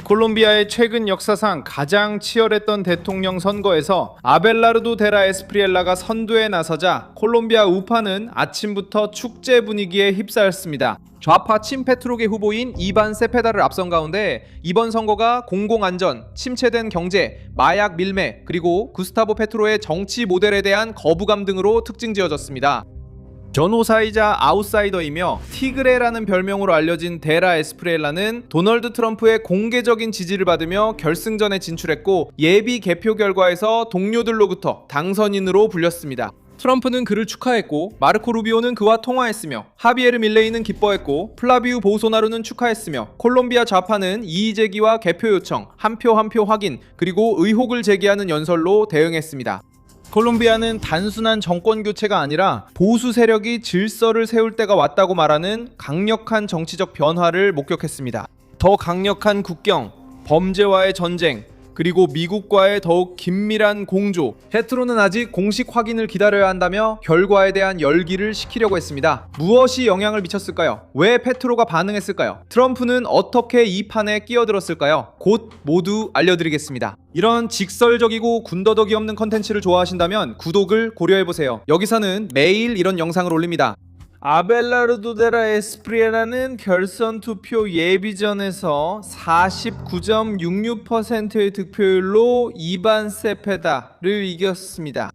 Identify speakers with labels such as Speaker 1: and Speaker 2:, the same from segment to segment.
Speaker 1: 콜롬비아의 최근 역사상 가장 치열했던 대통령 선거에서 아벨라르도 데라 에스프리엘라가 선두에 나서자 콜롬비아 우파는 아침부터 축제 분위기에 휩싸였습니다. 좌파 친페트로계 후보인 이반 세페다를 앞선 가운데 이번 선거가 공공안전, 침체된 경제, 마약 밀매, 그리고 구스타보 페트로의 정치 모델에 대한 거부감 등으로 특징지어졌습니다. 전호사이자 아웃사이더이며 티그레라는 별명으로 알려진 데라 에스프리엘라는 도널드 트럼프의 공개적인 지지를 받으며 결승전에 진출했고 예비 개표 결과에서 동료들로부터 당선인으로 불렸습니다. 트럼프는 그를 축하했고 마르코 루비오는 그와 통화했으며 하비에르 밀레이는 기뻐했고 플라비우 보소나루는 축하했으며 콜롬비아 좌파는 이의 제기와 개표 요청, 한 표 한 표 확인, 그리고 의혹을 제기하는 연설로 대응했습니다. 콜롬비아는 단순한 정권 교체가 아니라 보수 세력이 질서를 세울 때가 왔다고 말하는 강력한 정치적 변화를 목격했습니다. 더 강력한 국경, 범죄와의 전쟁, 그리고 미국과의 더욱 긴밀한 공조. 페트로는 아직 공식 확인을 기다려야 한다며 결과에 대한 열기를 식히려고 했습니다. 무엇이 영향을 미쳤을까요? 왜 페트로가 반응했을까요? 트럼프는 어떻게 이 판에 끼어들었을까요? 곧 모두 알려드리겠습니다. 이런 직설적이고 군더더기 없는 컨텐츠를 좋아하신다면 구독을 고려해보세요. 여기서는 매일 이런 영상을 올립니다. 아벨라르도 데라 에스프리엘라는 결선 투표 예비전에서 49.66%의 득표율로 이반 세페다를 이겼습니다.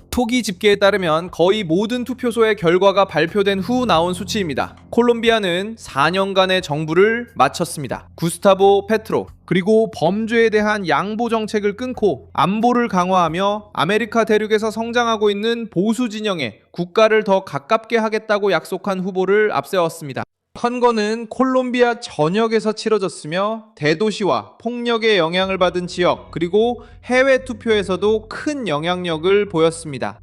Speaker 1: 토기 집계에 따르면 거의 모든 투표소의 결과가 발표된 후 나온 수치입니다. 콜롬비아는 4년간의 정부를 마쳤습니다. 구스타보 페트로, 그리고 범죄에 대한 양보 정책을 끊고 안보를 강화하며 아메리카 대륙에서 성장하고 있는 보수 진영에 국가를 더 가깝게 하겠다고 약속한 후보를 앞세웠습니다. 선거는 콜롬비아 전역에서 치러졌으며 대도시와 폭력의 영향을 받은 지역, 그리고 해외 투표에서도 큰 영향력을 보였습니다.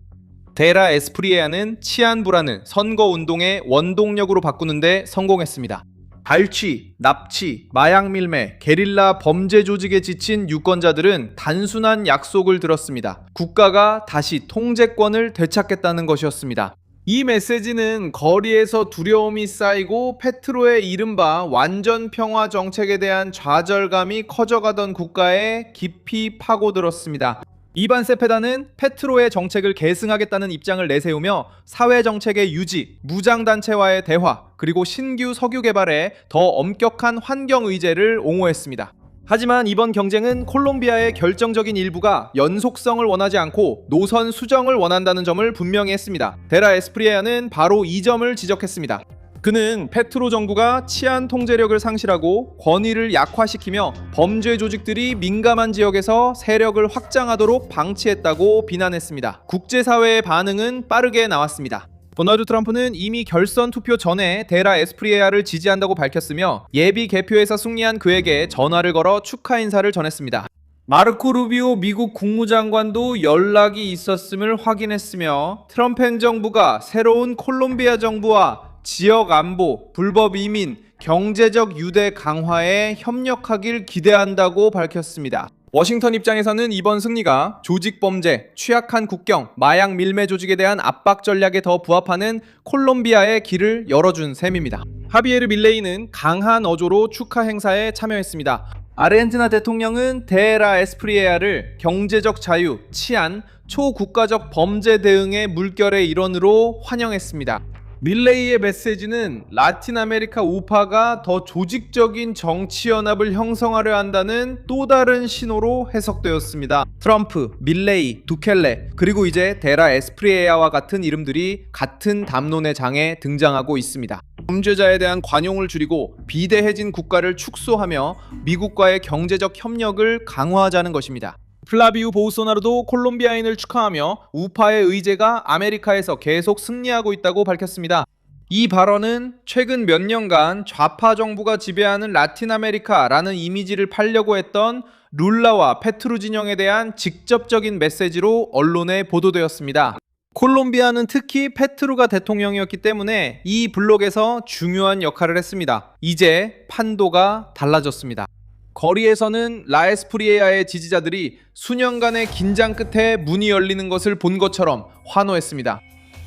Speaker 1: 데라 에스프리엘라는 치안 불안을 선거운동의 원동력으로 바꾸는데 성공했습니다. 발취, 납치, 마약 밀매, 게릴라 범죄 조직에 지친 유권자들은 단순한 약속을 들었습니다. 국가가 다시 통제권을 되찾겠다는 것이었습니다. 이 메시지는 거리에서 두려움이 쌓이고 페트로의 이른바 완전 평화 정책에 대한 좌절감이 커져가던 국가에 깊이 파고들었습니다. 이반 세페다는 페트로의 정책을 계승하겠다는 입장을 내세우며 사회 정책의 유지, 무장단체와의 대화, 그리고 신규 석유 개발에 더 엄격한 환경 의제를 옹호했습니다. 하지만 이번 경쟁은 콜롬비아의 결정적인 일부가 연속성을 원하지 않고 노선 수정을 원한다는 점을 분명히 했습니다. 데라 에스프리엘라는 바로 이 점을 지적했습니다. 그는 페트로 정부가 치안 통제력을 상실하고 권위를 약화시키며 범죄 조직들이 민감한 지역에서 세력을 확장하도록 방치했다고 비난했습니다. 국제사회의 반응은 빠르게 나왔습니다. 도널드 트럼프는 이미 결선 투표 전에 데라 에스프리엘라를 지지한다고 밝혔으며 예비 개표에서 승리한 그에게 전화를 걸어 축하 인사를 전했습니다. 마르코 루비오 미국 국무장관도 연락이 있었음을 확인했으며 트럼프 행정부가 새로운 콜롬비아 정부와 지역 안보, 불법 이민, 경제적 유대 강화에 협력하길 기대한다고 밝혔습니다. 워싱턴 입장에서는 이번 승리가 조직범죄, 취약한 국경, 마약 밀매 조직에 대한 압박 전략에 더 부합하는 콜롬비아의 길을 열어준 셈입니다. 하비에르 밀레이는 강한 어조로 축하 행사에 참여했습니다. 아르헨티나 대통령은 데라 에스프리엘라를 경제적 자유, 치안, 초국가적 범죄 대응의 물결의 일원으로 환영했습니다. 밀레이의 메시지는 라틴 아메리카 우파가 더 조직적인 정치 연합을 형성하려 한다는 또 다른 신호로 해석되었습니다. 트럼프, 밀레이, 두켈레, 그리고 이제 데라 에스프리엘라와 같은 이름들이 같은 담론의 장에 등장하고 있습니다. 범죄자에 대한 관용을 줄이고 비대해진 국가를 축소하며 미국과의 경제적 협력을 강화하자는 것입니다. 플라비우 보소나루도 콜롬비아인을 축하하며 우파의 의제가 아메리카에서 계속 승리하고 있다고 밝혔습니다. 이 발언은 최근 몇 년간 좌파 정부가 지배하는 라틴 아메리카라는 이미지를 팔려고 했던 룰라와 페트루 진영에 대한 직접적인 메시지로 언론에 보도되었습니다. 콜롬비아는 특히 페트루가 대통령이었기 때문에 이 블록에서 중요한 역할을 했습니다. 이제 판도가 달라졌습니다. 거리에서는 라에스프리엘라의 지지자들이 수년간의 긴장 끝에 문이 열리는 것을 본 것처럼 환호했습니다.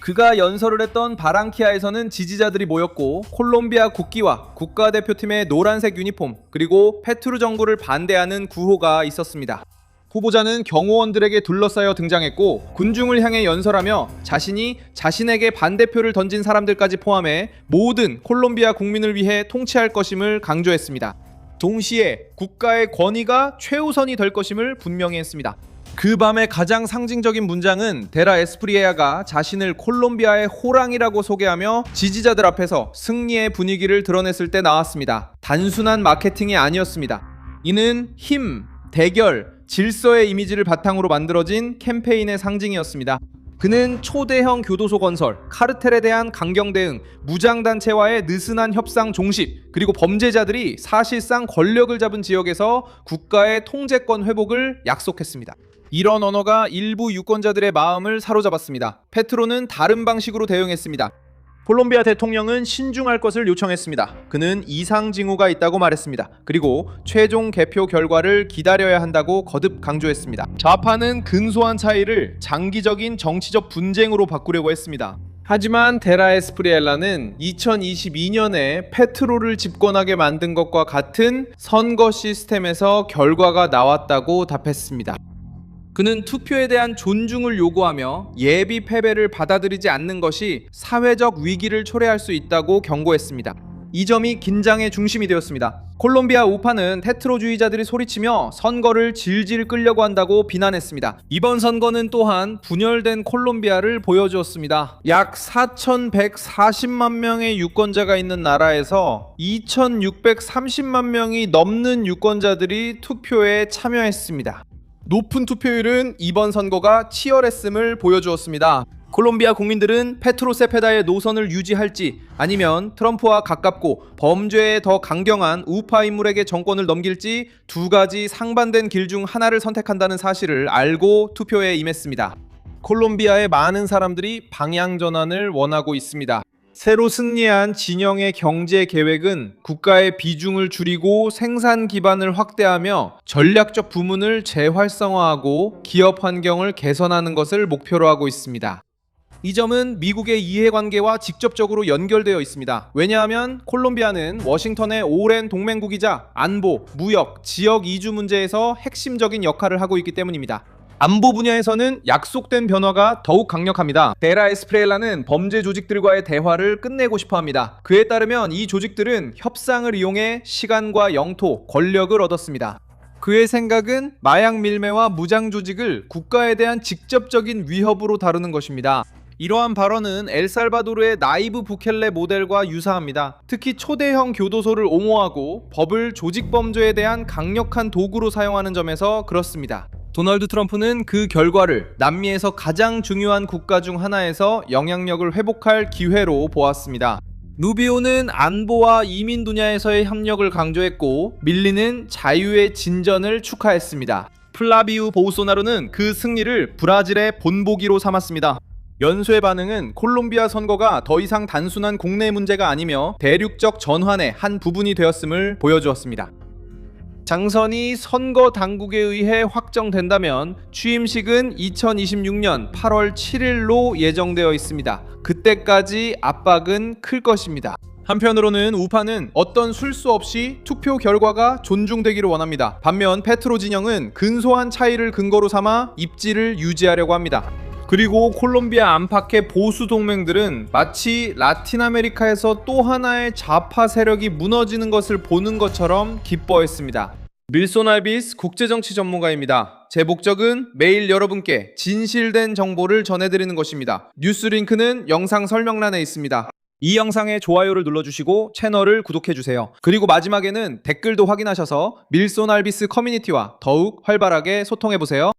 Speaker 1: 그가 연설을 했던 바랑키아에서는 지지자들이 모였고 콜롬비아 국기와 국가대표팀의 노란색 유니폼 그리고 페트루 정부를 반대하는 구호가 있었습니다. 후보자는 경호원들에게 둘러싸여 등장했고 군중을 향해 연설하며 자신이 자신에게 반대표를 던진 사람들까지 포함해 모든 콜롬비아 국민을 위해 통치할 것임을 강조했습니다. 동시에 국가의 권위가 최우선이 될 것임을 분명히 했습니다. 그 밤의 가장 상징적인 문장은 데라 에스프리에아가 자신을 콜롬비아의 호랑이라고 소개하며 지지자들 앞에서 승리의 분위기를 드러냈을 때 나왔습니다. 단순한 마케팅이 아니었습니다. 이는 힘, 대결, 질서의 이미지를 바탕으로 만들어진 캠페인의 상징이었습니다. 그는 초대형 교도소 건설, 카르텔에 대한 강경 대응, 무장단체와의 느슨한 협상 종식, 그리고 범죄자들이 사실상 권력을 잡은 지역에서 국가의 통제권 회복을 약속했습니다. 이런 언어가 일부 유권자들의 마음을 사로잡았습니다. 페트로는 다른 방식으로 대응했습니다. 콜롬비아 대통령은 신중할 것을 요청했습니다. 그는 이상 징후가 있다고 말했습니다. 그리고 최종 개표 결과를 기다려야 한다고 거듭 강조했습니다. 좌파는 근소한 차이를 장기적인 정치적 분쟁으로 바꾸려고 했습니다. 하지만 데라 에스프리엘라는 2022년에 페트로를 집권하게 만든 것과 같은 선거 시스템에서 결과가 나왔다고 답했습니다. 그는 투표에 대한 존중을 요구하며 예비 패배를 받아들이지 않는 것이 사회적 위기를 초래할 수 있다고 경고했습니다. 이 점이 긴장의 중심이 되었습니다. 콜롬비아 우파는 테트로주의자들이 소리치며 선거를 질질 끌려고 한다고 비난했습니다. 이번 선거는 또한 분열된 콜롬비아를 보여주었습니다. 약 4,140만 명의 유권자가 있는 나라에서 2,630만 명이 넘는 유권자들이 투표에 참여했습니다. 높은 투표율은 이번 선거가 치열했음을 보여주었습니다. 콜롬비아 국민들은 페트로 세페다의 노선을 유지할지 아니면 트럼프와 가깝고 범죄에 더 강경한 우파 인물에게 정권을 넘길지 두 가지 상반된 길 중 하나를 선택한다는 사실을 알고 투표에 임했습니다. 콜롬비아의 많은 사람들이 방향 전환을 원하고 있습니다. 새로 승리한 진영의 경제 계획은 국가의 비중을 줄이고 생산 기반을 확대하며 전략적 부문을 재활성화하고 기업 환경을 개선하는 것을 목표로 하고 있습니다. 이 점은 미국의 이해관계와 직접적으로 연결되어 있습니다. 왜냐하면 콜롬비아는 워싱턴의 오랜 동맹국이자 안보, 무역, 지역 이주 문제에서 핵심적인 역할을 하고 있기 때문입니다. 안보 분야에서는 약속된 변화가 더욱 강력합니다. 데라 에스프레일라는 범죄 조직들과의 대화를 끝내고 싶어합니다. 그에 따르면 이 조직들은 협상을 이용해 시간과 영토, 권력을 얻었습니다. 그의 생각은 마약 밀매와 무장 조직을 국가에 대한 직접적인 위협으로 다루는 것입니다. 이러한 발언은 엘살바도르의 나이브 부켈레 모델과 유사합니다. 특히 초대형 교도소를 옹호하고 법을 조직 범죄에 대한 강력한 도구로 사용하는 점에서 그렇습니다. 도널드 트럼프는 그 결과를 남미에서 가장 중요한 국가 중 하나에서 영향력을 회복할 기회로 보았습니다. 누비오는 안보와 이민 분야에서의 협력을 강조했고 밀리는 자유의 진전을 축하했습니다. 플라비우 보우소나루는 그 승리를 브라질의 본보기로 삼았습니다. 연쇄 반응은 콜롬비아 선거가 더 이상 단순한 국내 문제가 아니며 대륙적 전환의 한 부분이 되었음을 보여주었습니다. 장선이 선거 당국에 의해 확정된다면 취임식은 2026년 8월 7일로 예정되어 있습니다. 그때까지 압박은 클 것입니다. 한편으로는 우파는 어떤 술수 없이 투표 결과가 존중되기를 원합니다. 반면 페트로 진영은 근소한 차이를 근거로 삼아 입지를 유지하려고 합니다. 그리고 콜롬비아 안팎의 보수 동맹들은 마치 라틴 아메리카에서 또 하나의 좌파 세력이 무너지는 것을 보는 것처럼 기뻐했습니다. 밀손 알비스 국제정치 전문가입니다. 제 목적은 매일 여러분께 진실된 정보를 전해드리는 것입니다. 뉴스 링크는 영상 설명란에 있습니다. 이 영상에 좋아요를 눌러주시고 채널을 구독해주세요. 그리고 마지막에는 댓글도 확인하셔서 밀손 알비스 커뮤니티와 더욱 활발하게 소통해보세요.